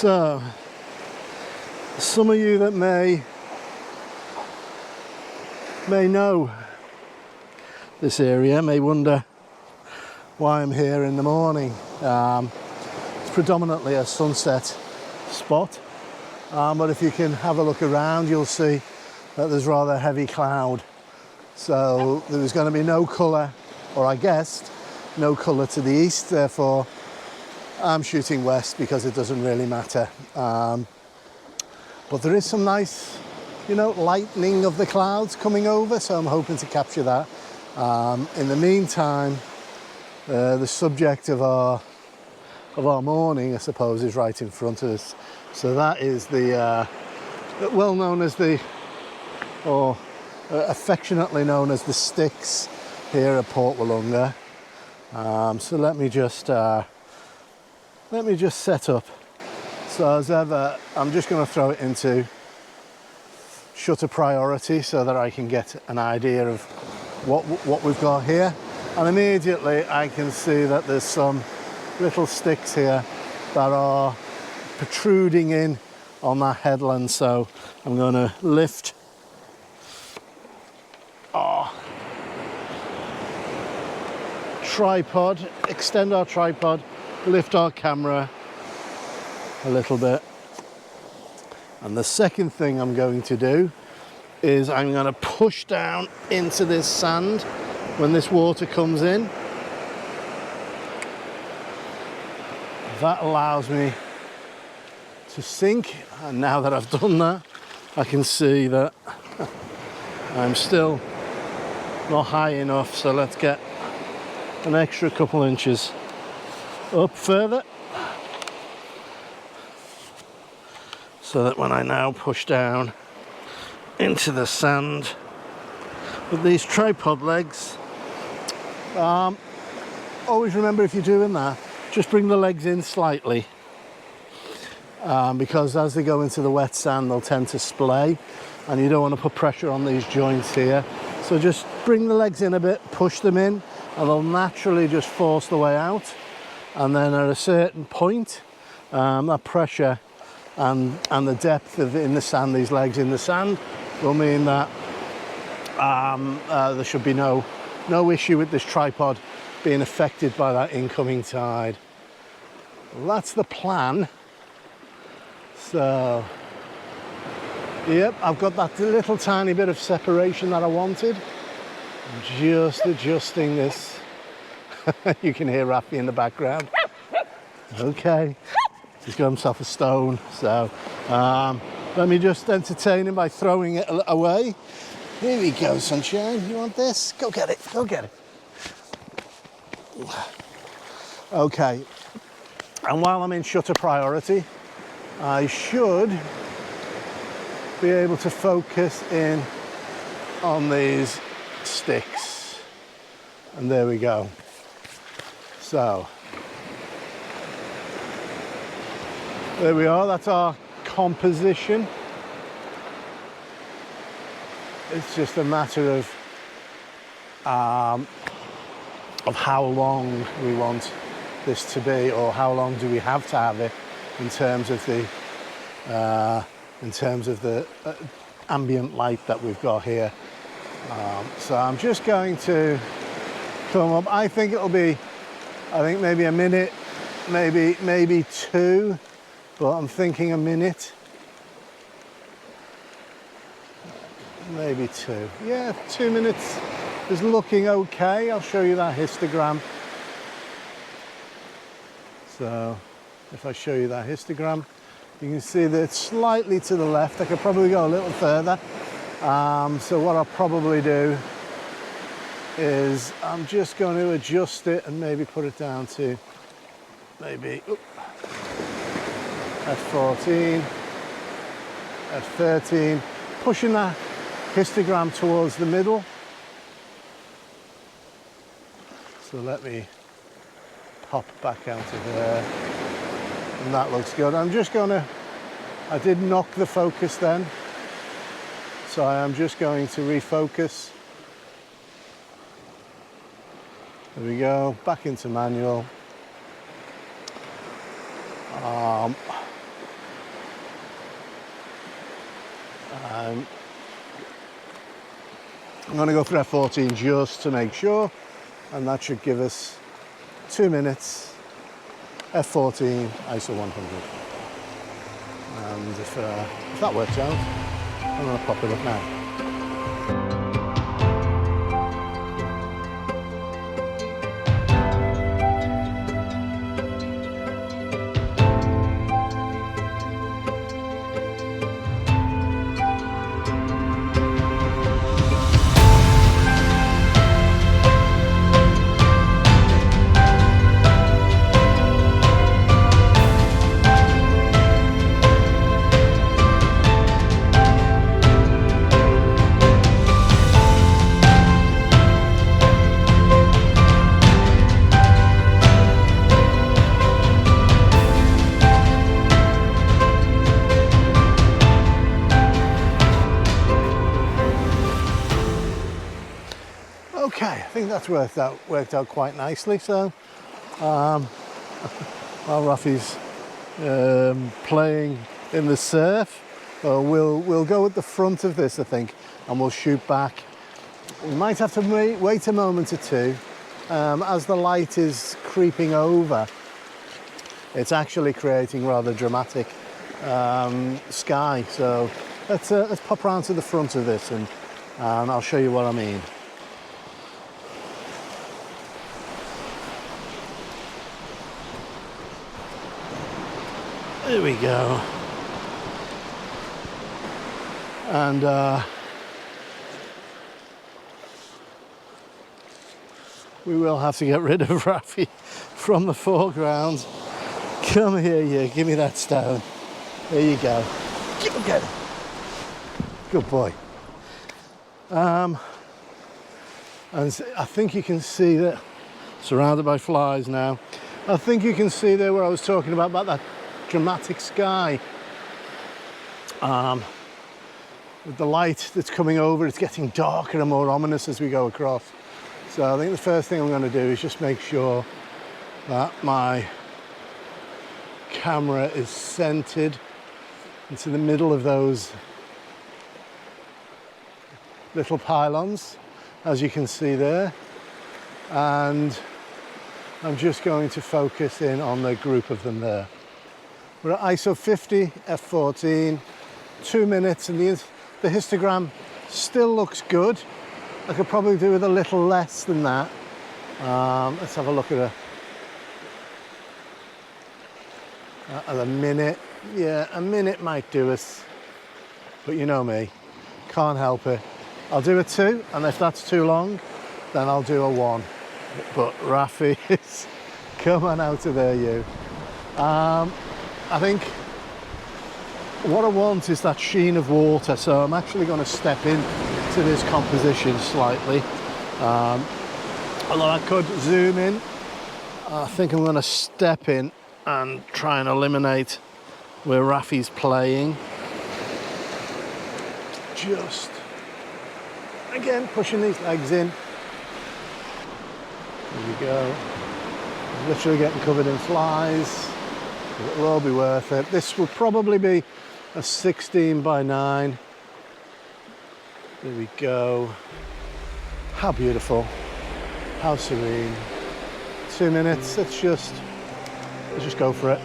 So, some of you that may know this area may wonder why I'm here in the morning. It's predominantly a sunset spot, but if you can have a look around, you'll see that there's rather heavy cloud. So there's going to be no colour, or I guessed no colour to the east, therefore I'm shooting west because it doesn't really matter. But there is some nice, you know, lightening of the clouds coming over, so I'm hoping to capture that. In the meantime, the subject of our morning, I suppose, is right in front of us. So that is the well known as the, or affectionately known as the sticks here at Port Willunga. So let me just set up. So as ever, I'm just going to throw it into shutter priority so that I can get an idea of what we've got here. And immediately I can see that there's some little sticks here that are protruding in on that headland. So I'm going to lift our tripod, extend our tripod, lift our camera a little bit. And the second thing I'm going to do is I'm going to push down into this sand when this water comes in. That allows me to sink, and now that I've done that, I can see that I'm still not high enough, so let's get an extra couple inches up further, so that when I now push down into the sand with these tripod legs, always remember, if you're doing that, just bring the legs in slightly, because as they go into the wet sand they'll tend to splay, and you don't want to put pressure on these joints here. So just bring the legs in a bit, push them in, and they'll naturally just force the way out. And then at a certain point, that pressure and the depth of in the sand, these legs in the sand, will mean that there should be no issue with this tripod being affected by that incoming tide. Well, that's the plan. So, yep, I've got that little tiny bit of separation that I wanted. I'm just adjusting this. You can hear Raffy in the background. Okay, he's got himself a stone. So let me just entertain him by throwing it away. Here we go, sunshine. You want this? Go get it. Go get it. Okay. And while I'm in shutter priority, I should be able to focus in on these sticks. And there we go. So, there we are, that's our composition. It's just a matter of how long we want this to be, or how long do we have to have it in terms of the ambient light that we've got here. So I'm just going to come up. I think maybe a minute, maybe two, but I'm thinking a minute. Maybe two. Yeah, 2 minutes is looking okay. I'll show you that histogram. So if I show you that histogram, you can see that it's slightly to the left. I could probably go a little further. So what I'll probably do is I'm just going to adjust it and maybe put it down to maybe at 14, at 13, pushing that histogram towards the middle. So let me pop back out of there, and that looks good. I'm just gonna, I did knock the focus then, so I am just going to refocus. There we go, back into manual. I'm going to go for F14 just to make sure, and that should give us 2 minutes, F14, ISO 100. And if that works out, I'm going to pop it up now. Okay, I think that's worked out quite nicely. So, while Rafi's playing in the surf, we'll go at the front of this, I think, and we'll shoot back. We might have to wait a moment or two as the light is creeping over. It's actually creating rather dramatic sky. So let's pop around to the front of this, and I'll show you what I mean. There we go. And we will have to get rid of Rafi from the foreground. Come here, you. Give me that stone. There you go. Get it. Good boy. And I think you can see that, surrounded by flies now. I think you can see there where I was talking about that dramatic sky. With the light that's coming over, it's getting darker and more ominous as we go across. So I think the first thing I'm going to do is just make sure that my camera is centered into the middle of those little pylons, as you can see there. And I'm just going to focus in on the group of them there. We're at ISO 50, F14, 2 minutes, and the histogram still looks good. I could probably do with a little less than that. Let's have a look at a minute. Yeah, a minute might do us, but you know me, can't help it. I'll do a 2, and if that's too long, then I'll do a 1. But Rafi is, come on out of there, you. I think what I want is that sheen of water, so I'm actually going to step in to this composition slightly. Although I could zoom in, I think I'm going to step in and try and eliminate where Rafi's playing. Just, again, pushing these legs in. There we go. Literally getting covered in flies. It'll all be worth it. This will probably be a 16 by 9. There we go. How beautiful. How serene. 2 minutes. Let's just go for it.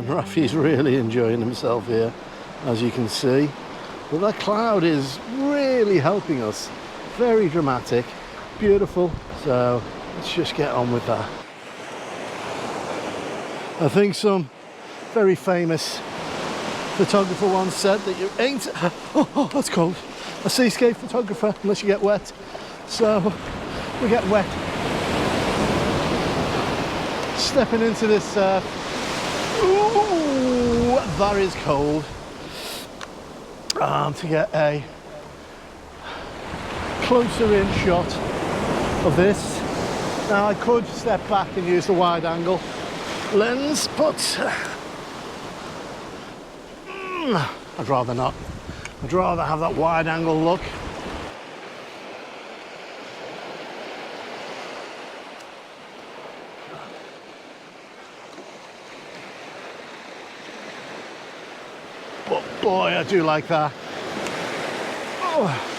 Rafi's really enjoying himself here, as you can see. But that cloud is really helping us. Very dramatic, beautiful. So let's just get on with that. I think some very famous photographer once said that you ain't... Oh, that's cold. a seascape photographer unless you get wet. So we get wet. Stepping into this surf. Ooh, that is cold. To get a closer in shot of this. Now I could step back and use the wide angle lens, but I'd rather not. I'd rather have that wide angle look. But boy, I do like that. Oh.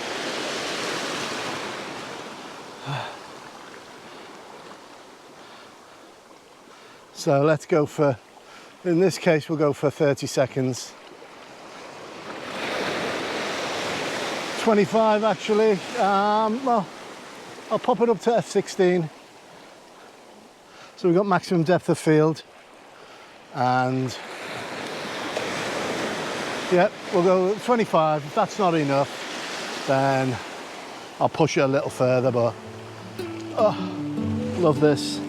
So let's go for, in this case, we'll go for 30 seconds. 25 actually. Well, I'll pop it up to f16. So we've got maximum depth of field. And yeah, we'll go 25. If that's not enough, then I'll push it a little further, but oh, love this.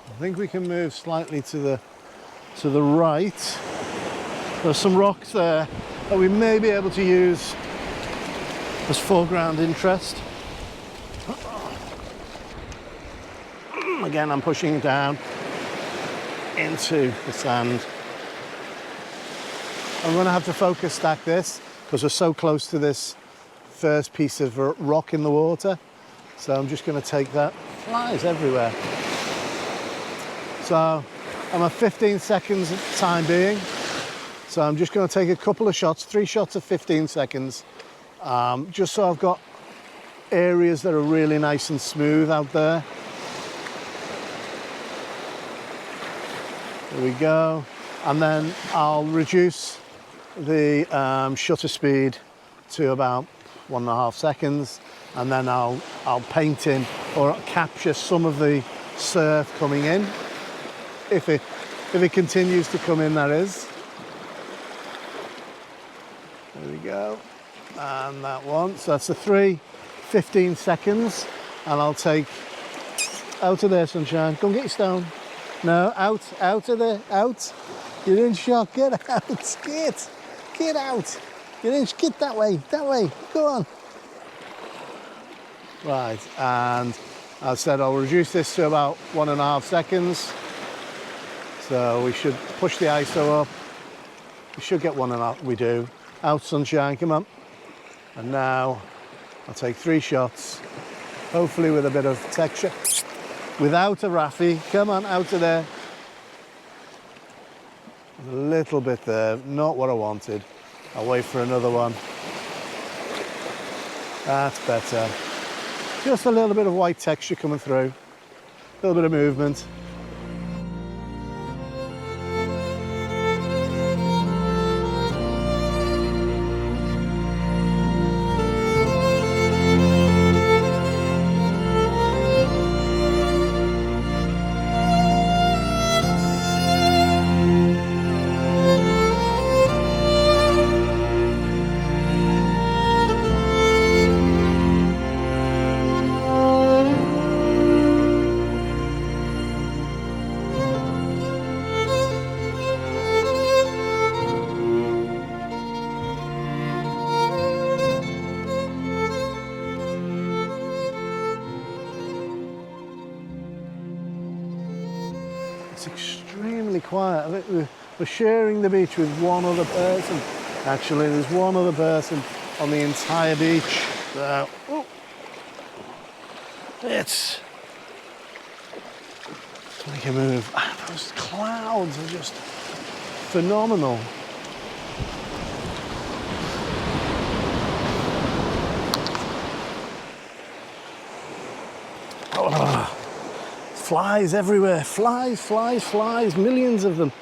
I think we can move slightly to the right. There's some rocks there that we may be able to use as foreground interest. Again, I'm pushing down into the sand. I'm going to have to focus stack this because we're so close to this first piece of rock in the water. So I'm just going to take that. Flies everywhere. So I'm at 15 seconds at the time being. So I'm just going to take a couple of shots, 3 shots of 15 seconds, just so I've got areas that are really nice and smooth out there. There we go. And then I'll reduce the shutter speed to about 1.5 seconds, and then I'll paint in or capture some of the surf coming in. If it continues to come in, that is. There we go. And that one. So that's the 15 seconds. And I'll take out of there, sunshine. Go and get your stone. No, out of there, out. You're in shock. Get out. Get out. Get that way. Go on. Right, and as I said, I'll reduce this to about 1.5 seconds. So we should push the ISO up We should get one and out. We do. Out, sunshine, come on. And now I'll take 3 shots, hopefully with a bit of texture. Without a raffy, come on, out of there. A little bit there, not what I wanted. I'll wait for another one. That's better. Just a little bit of white texture coming through. A little bit of movement. It's extremely quiet. I think we're sharing the beach with one other person. Actually, there's one other person on the entire beach. So, let's make a move. Those clouds are just phenomenal. Flies everywhere, flies, millions of them.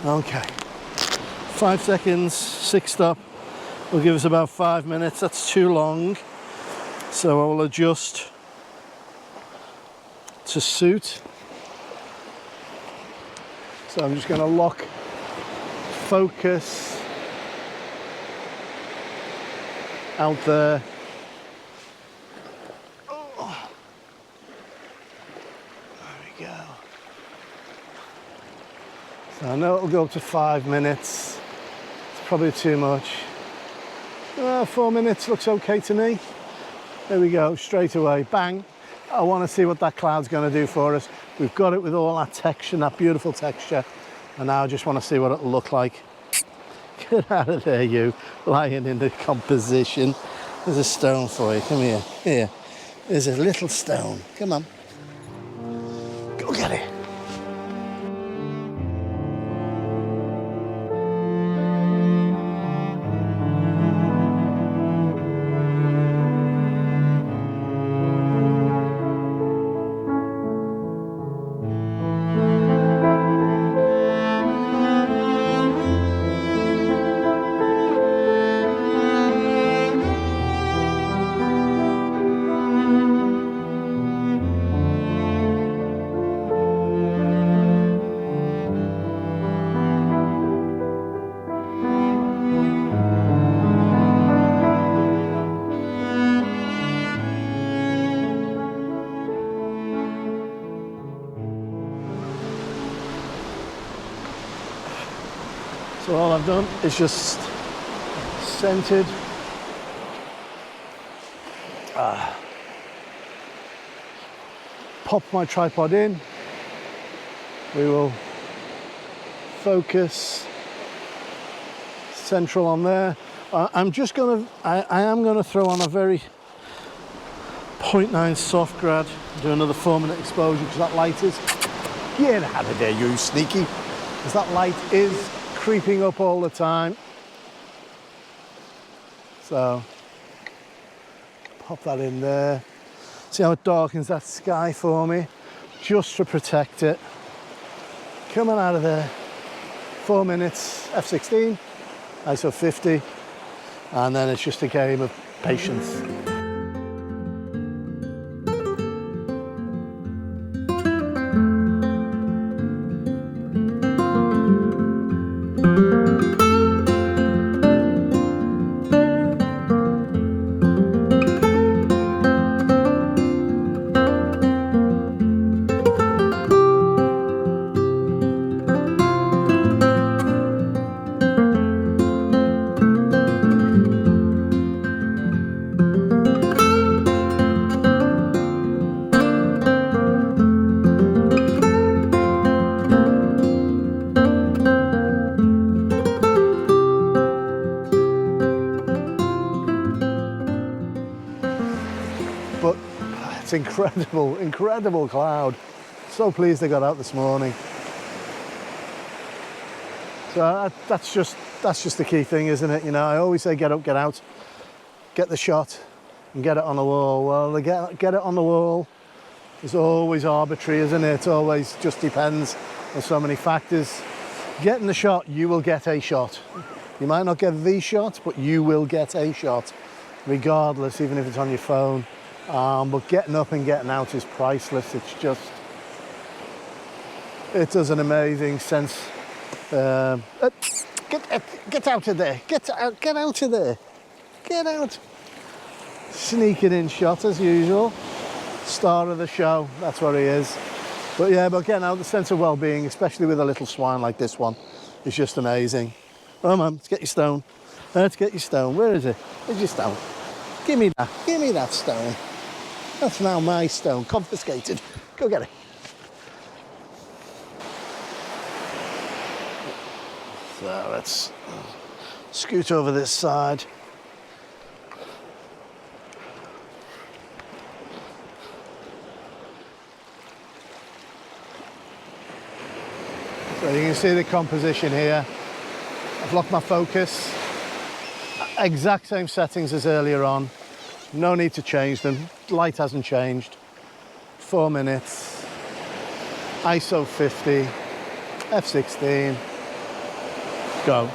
Okay, 5 seconds, 6 stop. Will give us about 5 minutes. That's too long. So I will adjust to suit. So I'm just going to lock focus out there. I know it'll go up to 5 minutes. It's probably too much. 4 minutes looks okay to me. There we go, straight away, bang. I want to see what that cloud's going to do for us. We've got it with all that texture, that beautiful texture. And now I just want to see what it'll look like. Get out of there, you, lying in the composition. There's a stone for you, come here. Here, there's a little stone, come on. Go get it. So all I've done is just centered pop my tripod in. We will focus central on there. I am going to throw on a very 0.9 soft grad, do another 4-minute exposure because that light is, get out of there you sneaky, because that light is creeping up all the time. So pop that in there. See how it darkens that sky for me, just to protect it. Coming out of there, 4 minutes, f16, ISO 50, and then it's just a game of patience. but it's incredible, incredible cloud. So pleased I got out this morning. So that's just the key thing, isn't it? You know, I always say get up, get out, get the shot and get it on the wall. Well, get it on the wall is always arbitrary, isn't it? It always just depends on so many factors. Getting the shot, you will get a shot. You might not get the shot, but you will get a shot, regardless, even if it's on your phone. But getting up and getting out is priceless. It's just, it does an amazing sense. Get out of there, get out of there, get out. Sneaking in shot as usual. Star of the show, that's what he is. But yeah, but getting out, the sense of well-being, especially with a little swine like this one, is just amazing. Oh man, let's get your stone. Let's get your stone. Where is it? Where's your stone? Give me that stone. That's now my stone, confiscated. Go get it. So let's scoot over this side. So you can see the composition here. I've locked my focus. Exact same settings as earlier on. No need to change them. Light hasn't changed. 4 minutes. ISO 50. F16. Go.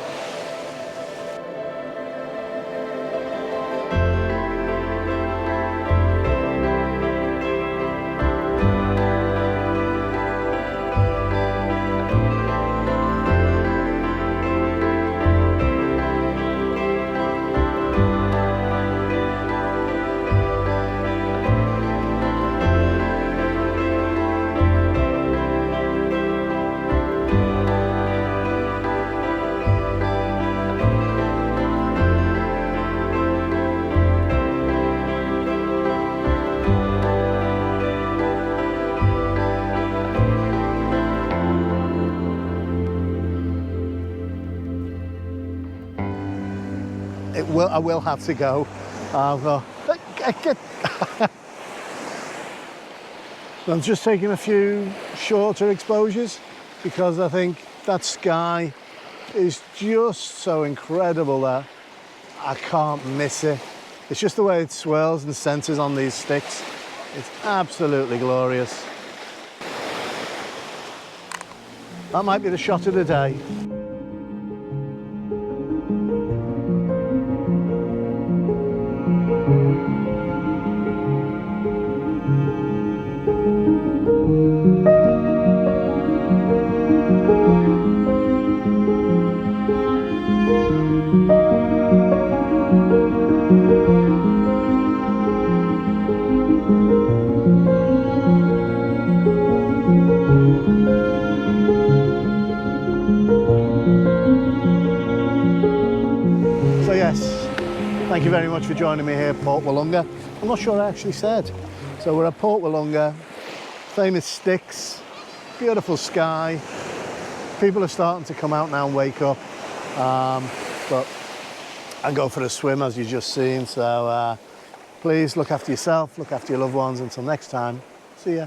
I will have to go. I'm just taking a few shorter exposures because I think that sky is just so incredible that I can't miss it. It's just the way it swirls and centers on these sticks. It's absolutely glorious. That might be the shot of the day. So yes, thank you very much for joining me here at Port Willunga. I'm not sure I actually said. So we're at Port Willunga, famous sticks, beautiful sky. People are starting to come out now and wake up. But I go for a swim, as you've just seen. So please look after yourself, look after your loved ones. Until next time, see ya.